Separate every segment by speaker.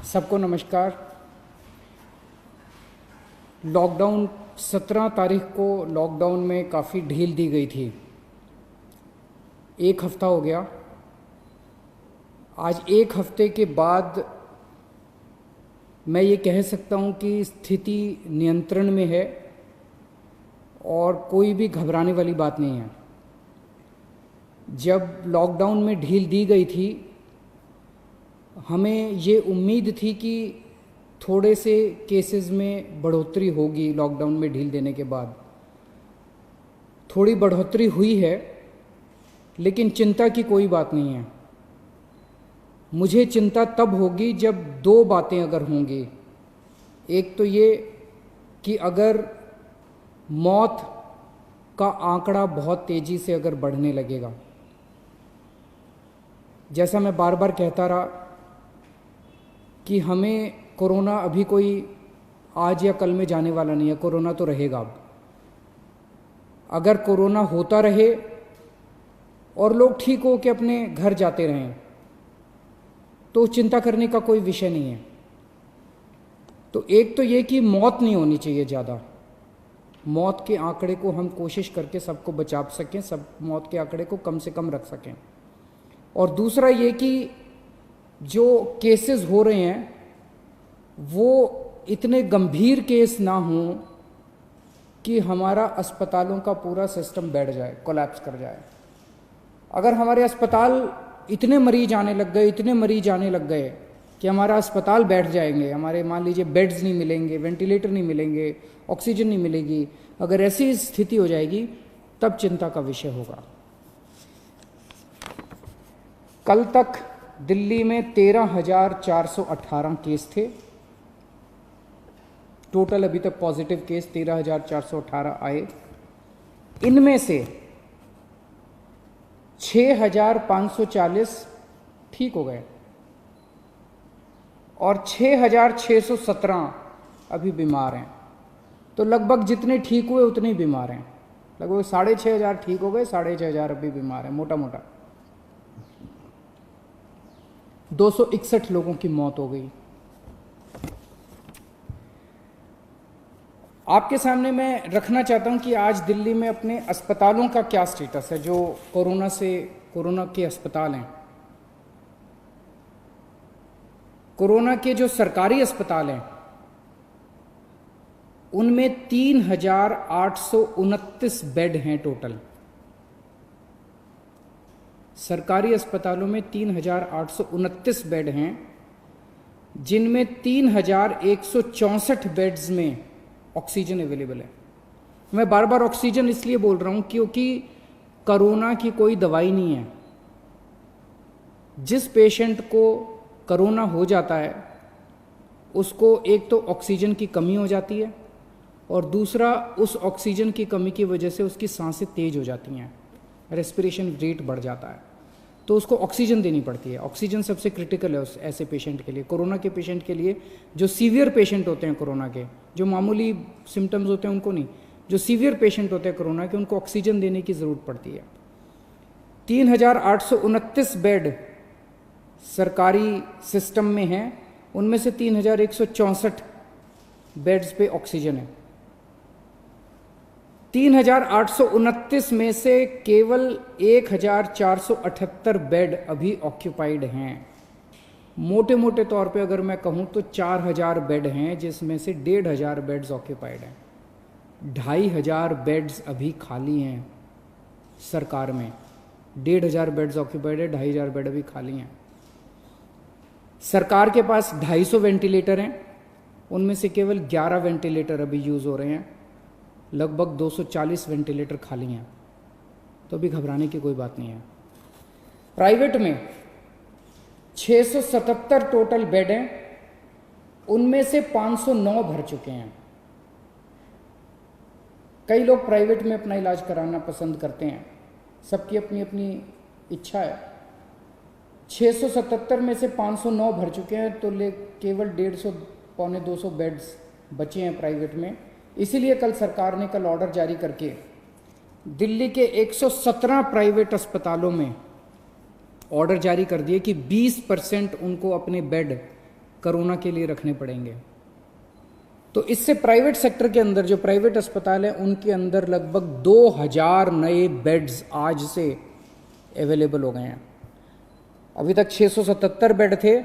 Speaker 1: सबको नमस्कार। लॉकडाउन 17 तारीख को लॉकडाउन में काफ़ी ढील दी गई थी। एक हफ्ता हो गया। आज एक हफ्ते के बाद मैं ये कह सकता हूँ कि स्थिति नियंत्रण में है और कोई भी घबराने वाली बात नहीं है। जब लॉकडाउन में ढील दी गई थी, हमें ये उम्मीद थी कि थोड़े से केसेस में बढ़ोतरी होगी। लॉकडाउन में ढील देने के बाद थोड़ी बढ़ोतरी हुई है, लेकिन चिंता की कोई बात नहीं है। मुझे चिंता तब होगी जब दो बातें अगर होंगी। एक तो ये कि अगर मौत का आंकड़ा बहुत तेज़ी से अगर बढ़ने लगेगा, जैसा मैं बार बार कहता रहा कि हमें कोरोना अभी कोई आज या कल में जाने वाला नहीं है। कोरोना तो रहेगा। अब अगर कोरोना होता रहे और लोग ठीक हो के अपने घर जाते रहें तो चिंता करने का कोई विषय नहीं है। तो एक तो ये कि मौत नहीं होनी चाहिए ज़्यादा। मौत के आंकड़े को हम कोशिश करके सबको बचा सकें, सब मौत के आंकड़े को कम से कम रख सकें। और दूसरा ये कि जो केसेस हो रहे हैं वो इतने गंभीर केस ना हों कि हमारा अस्पतालों का पूरा सिस्टम बैठ जाए, कोलैप्स कर जाए। अगर हमारे अस्पताल इतने मरीज आने लग गए कि हमारा अस्पताल बैठ जाएंगे, हमारे मान लीजिए बेड्स नहीं मिलेंगे, वेंटिलेटर नहीं मिलेंगे, ऑक्सीजन नहीं मिलेगी, अगर ऐसी स्थिति हो जाएगी तब चिंता का विषय होगा। कल तक दिल्ली में 13,418 केस थे टोटल। अभी तक पॉजिटिव केस 13,418 आए। इनमें से 6,540 ठीक हो गए और 6,617 अभी बीमार हैं। तो लगभग जितने ठीक हुए उतने ही बीमार हैं। लगभग 6,500 ठीक हो गए, 6,500 अभी बीमार हैं। मोटा मोटा 261 लोगों की मौत हो गई। आपके सामने मैं रखना चाहता हूं कि आज दिल्ली में अपने अस्पतालों का क्या स्टेटस है। जो कोरोना के अस्पताल हैं, कोरोना के जो सरकारी अस्पताल हैं, उनमें 3,829 बेड हैं टोटल। सरकारी अस्पतालों में 3,829 बेड हैं, जिनमें 3,164 बेड्स में ऑक्सीजन अवेलेबल है। मैं बार बार ऑक्सीजन इसलिए बोल रहा हूं क्योंकि कोरोना की कोई दवाई नहीं है। जिस पेशेंट को कोरोना हो जाता है उसको एक तो ऑक्सीजन की कमी हो जाती है और दूसरा उस ऑक्सीजन की कमी की वजह से उसकी सांसें तेज हो जाती हैं, रेस्पिरेशन रेट बढ़ जाता है, तो उसको ऑक्सीजन देनी पड़ती है। ऑक्सीजन सबसे क्रिटिकल है उस ऐसे पेशेंट के लिए। कोरोना के पेशेंट के लिए, जो सीवियर पेशेंट होते हैं कोरोना के, जो मामूली सिम्टम्स होते हैं उनको नहीं, जो सीवियर पेशेंट होते हैं कोरोना के, उनको ऑक्सीजन देने की ज़रूरत पड़ती है। 3,829 बेड सरकारी सिस्टम में हैं, उनमें से 3,164 बेड्स पे ऑक्सीजन है। 3,829 में से केवल 1,478 बेड अभी ऑक्यूपाइड हैं। मोटे मोटे तौर पे अगर मैं कहूँ तो 4,000 बेड हैं, जिसमें से 1,500 बेड्स ऑक्यूपाइड हैं। 2,500 बेड्स अभी खाली हैं सरकार में। 1,500 बेड्स ऑक्यूपाइड है, 2,500 बेड अभी खाली हैं। सरकार के पास 250 वेंटिलेटर हैं, उनमें से केवल 11 वेंटिलेटर अभी यूज़ हो रहे हैं। लगभग 240 वेंटिलेटर खाली हैं, तो अभी घबराने की कोई बात नहीं है। प्राइवेट में 677 टोटल बेड हैं, उनमें से 509 भर चुके हैं। कई लोग प्राइवेट में अपना इलाज कराना पसंद करते हैं, सबकी अपनी अपनी इच्छा है। 677 में से 509 भर चुके हैं, तो केवल 150 पौने 200 बेड्स बचे हैं प्राइवेट में। इसीलिए कल सरकार ने ऑर्डर जारी करके दिल्ली के 117 प्राइवेट अस्पतालों में ऑर्डर जारी कर दिए कि 20% उनको अपने बेड कोरोना के लिए रखने पड़ेंगे। तो इससे प्राइवेट सेक्टर के अंदर जो प्राइवेट अस्पताल हैं उनके अंदर लगभग 2000 नए बेड्स आज से अवेलेबल हो गए हैं। अभी तक 677 बेड थे,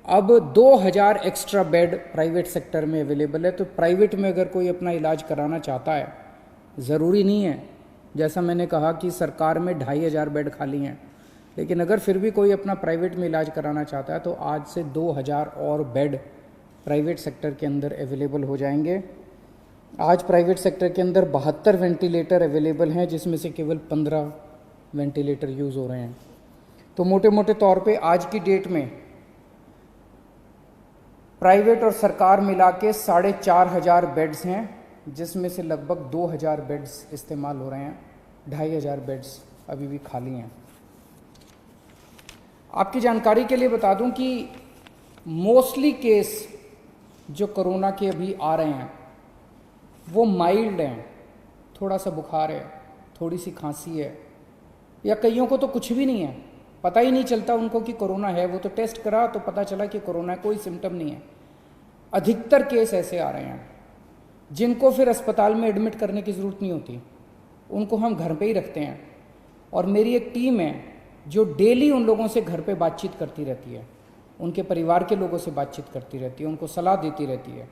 Speaker 1: अब 2000 एक्स्ट्रा बेड प्राइवेट सेक्टर में अवेलेबल है। तो प्राइवेट में अगर कोई अपना इलाज कराना चाहता है, ज़रूरी नहीं है, जैसा मैंने कहा कि सरकार में 2500 बेड खाली हैं, लेकिन अगर फिर भी कोई अपना प्राइवेट में इलाज कराना चाहता है तो आज से 2000 और बेड प्राइवेट सेक्टर के अंदर अवेलेबल हो जाएंगे। आज प्राइवेट सेक्टर के अंदर 72 वेंटिलेटर अवेलेबल हैं, जिसमें से केवल 15 वेंटिलेटर यूज़ हो रहे हैं। तो मोटे मोटे तौर पे आज की डेट में प्राइवेट और सरकार मिला के 4500 बेड्स हैं, जिसमें से लगभग 2000 बेड्स इस्तेमाल हो रहे हैं, 2500 बेड्स अभी भी खाली हैं। आपकी जानकारी के लिए बता दूं कि मोस्टली केस जो कोरोना के अभी आ रहे हैं वो माइल्ड हैं, थोड़ा सा बुखार है, थोड़ी सी खांसी है, या कईयों को तो कुछ भी नहीं है, पता ही नहीं चलता उनको कि कोरोना है। वो तो टेस्ट करा तो पता चला कि कोरोना है, कोई सिम्टम नहीं है। अधिकतर केस ऐसे आ रहे हैं जिनको फिर अस्पताल में एडमिट करने की ज़रूरत नहीं होती, उनको हम घर पे ही रखते हैं। और मेरी एक टीम है जो डेली उन लोगों से घर पे बातचीत करती रहती है, उनके परिवार के लोगों से बातचीत करती रहती है, उनको सलाह देती रहती है।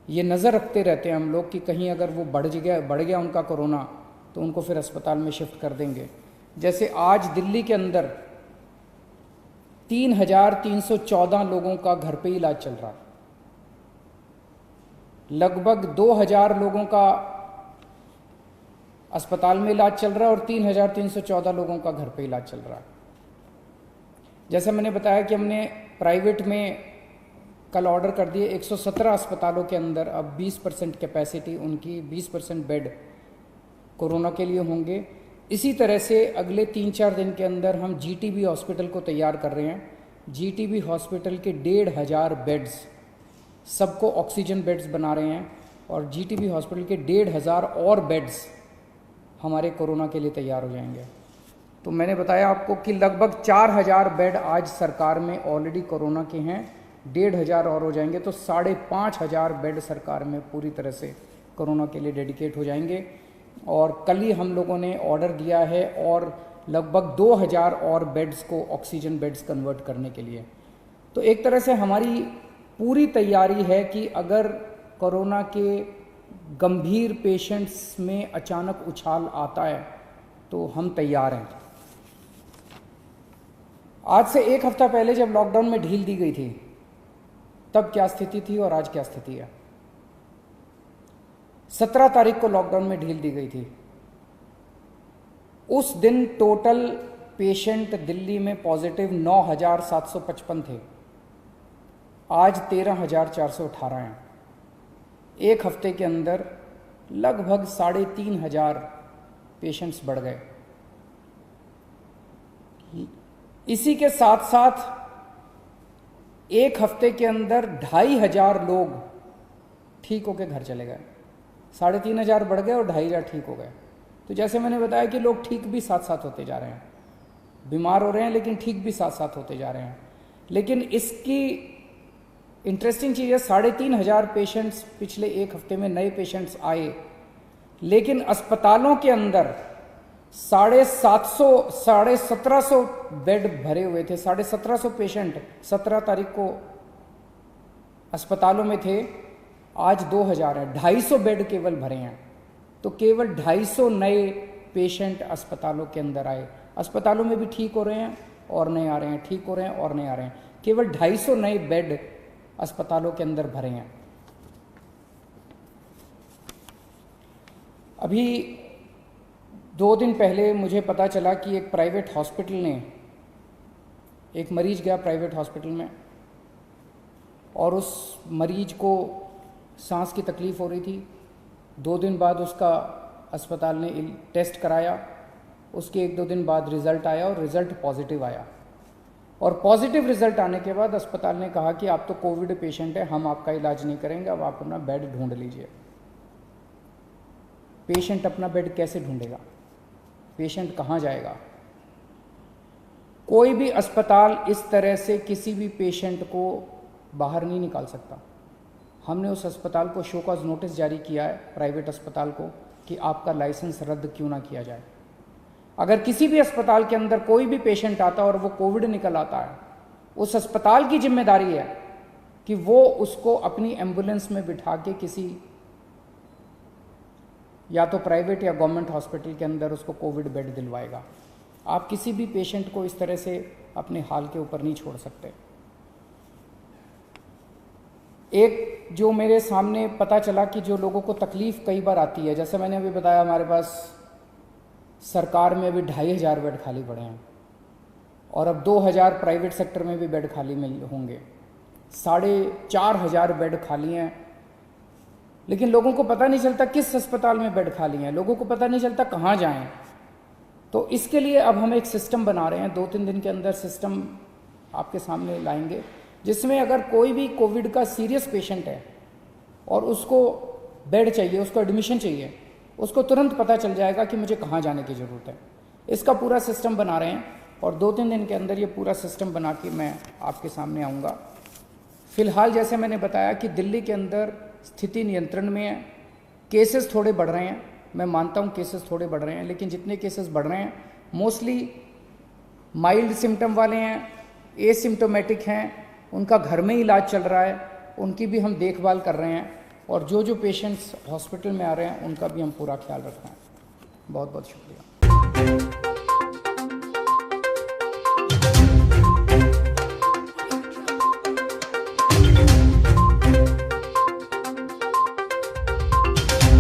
Speaker 1: ये नज़र रखते रहते हैं हम लोग कि कहीं अगर वो बढ़ गया उनका कोरोना तो उनको फिर अस्पताल में शिफ्ट कर देंगे। जैसे आज दिल्ली के अंदर 3314 लोगों का घर पे इलाज चल रहा है, लगभग 2000 लोगों का अस्पताल में इलाज चल रहा है और 3314 लोगों का घर पे इलाज चल रहा है। जैसे मैंने बताया कि हमने प्राइवेट में कल ऑर्डर कर दिए 117 अस्पतालों के अंदर अब 20% कैपेसिटी उनकी, 20% बेड कोरोना के लिए होंगे। इसी तरह से अगले 3-4 दिन के अंदर हम जीटीबी हॉस्पिटल को तैयार कर रहे हैं। जीटीबी हॉस्पिटल के 1500 बेड्स, सबको ऑक्सीजन बेड्स बना रहे हैं, और जीटीबी हॉस्पिटल के 1500 और बेड्स हमारे कोरोना के लिए तैयार हो जाएंगे। तो मैंने बताया आपको कि लगभग 4000 बेड आज सरकार में ऑलरेडी कोरोना के हैं, 1500 और हो जाएंगे, तो 5500 बेड सरकार में पूरी तरह से कोरोना के लिए डेडिकेट हो जाएंगे। और कल ही हम लोगों ने ऑर्डर दिया है और लगभग 2000 और बेड्स को ऑक्सीजन बेड्स कन्वर्ट करने के लिए। तो एक तरह से हमारी पूरी तैयारी है कि अगर कोरोना के गंभीर पेशेंट्स में अचानक उछाल आता है तो हम तैयार हैं। आज से एक हफ्ता पहले जब लॉकडाउन में ढील दी गई थी तब क्या स्थिति थी और आज क्या स्थिति है। 17 तारीख को लॉकडाउन में ढील दी गई थी। उस दिन टोटल पेशेंट दिल्ली में पॉजिटिव 9755 थे, आज 13418 हैं। एक हफ्ते के अंदर लगभग 3500 पेशेंट्स बढ़ गए। इसी के साथ साथ एक हफ्ते के अंदर 2500 लोग ठीक होकर घर चले गए। 3500 बढ़ गए और 2500 ठीक हो गए। तो जैसे मैंने बताया कि लोग ठीक भी साथ साथ होते जा रहे हैं, बीमार हो रहे हैं लेकिन ठीक भी साथ साथ होते जा रहे हैं। लेकिन इसकी इंटरेस्टिंग चीज़ है, 3500 पेशेंट्स पिछले एक हफ्ते में नए पेशेंट्स आए, लेकिन अस्पतालों के अंदर 1750 बेड भरे हुए थे। 1750 पेशेंट 17 तारीख को अस्पतालों में थे, आज 2000 है। 250 बेड केवल भरे हैं। तो केवल 250 नए पेशेंट अस्पतालों के अंदर आए। अस्पतालों में भी ठीक हो रहे हैं और नए आ रहे हैं, ठीक हो रहे हैं और नए आ रहे हैं। केवल 250 नए बेड अस्पतालों के अंदर भरे हैं। अभी 2 दिन पहले मुझे पता चला कि एक प्राइवेट हॉस्पिटल ने, एक मरीज गया प्राइवेट हॉस्पिटल में और उस मरीज को सांस की तकलीफ़ हो रही थी। 2 दिन बाद उसका अस्पताल ने टेस्ट कराया, उसके 1-2 दिन बाद रिज़ल्ट आया और रिज़ल्ट पॉजिटिव आया। और पॉजिटिव रिज़ल्ट आने के बाद अस्पताल ने कहा कि आप तो कोविड पेशेंट है, हम आपका इलाज नहीं करेंगे, अब आप अपना बेड ढूंढ लीजिए। पेशेंट अपना बेड कैसे ढूंढेगा? पेशेंट कहाँ जाएगा? कोई भी अस्पताल इस तरह से किसी भी पेशेंट को बाहर नहीं निकाल सकता। हमने उस अस्पताल को शो कॉज नोटिस जारी किया है, प्राइवेट अस्पताल को, कि आपका लाइसेंस रद्द क्यों ना किया जाए। अगर किसी भी अस्पताल के अंदर कोई भी पेशेंट आता है और वो कोविड निकल आता है, उस अस्पताल की जिम्मेदारी है कि वो उसको अपनी एम्बुलेंस में बिठा के किसी या तो प्राइवेट या गवर्नमेंट हॉस्पिटल के अंदर उसको कोविड बेड दिलवाएगा। आप किसी भी पेशेंट को इस तरह से अपने हाल के ऊपर नहीं छोड़ सकते। एक जो मेरे सामने पता चला कि जो लोगों को तकलीफ़ कई बार आती है, जैसे मैंने अभी बताया, हमारे पास सरकार में अभी 2500 बेड खाली पड़े हैं और अब 2000 प्राइवेट सेक्टर में भी बेड खाली होंगे, 4500 बेड खाली हैं, लेकिन लोगों को पता नहीं चलता किस अस्पताल में बेड खाली हैं, लोगों को पता नहीं चलता कहाँ जाएं। तो इसके लिए अब हम एक सिस्टम बना रहे हैं, 2-3 दिन के अंदर सिस्टम आपके सामने लाएंगे, जिसमें अगर कोई भी कोविड का सीरियस पेशेंट है और उसको बेड चाहिए, उसको एडमिशन चाहिए, उसको तुरंत पता चल जाएगा कि मुझे कहाँ जाने की ज़रूरत है। इसका पूरा सिस्टम बना रहे हैं और 2-3 दिन के अंदर ये पूरा सिस्टम बना के मैं आपके सामने आऊँगा। फ़िलहाल जैसे मैंने बताया कि दिल्ली के अंदर स्थिति नियंत्रण में है, केसेस थोड़े बढ़ रहे हैं, मैं मानता हूँ केसेस थोड़े बढ़ रहे हैं, लेकिन जितने केसेस बढ़ रहे हैं मोस्टली माइल्ड सिम्टम वाले हैं, एसिम्टोमेटिक हैं, उनका घर में इलाज चल रहा है, उनकी भी हम देखभाल कर रहे हैं और जो पेशेंट्स हॉस्पिटल में आ रहे हैं उनका भी हम पूरा ख्याल रख रहे हैं। बहुत बहुत शुक्रिया।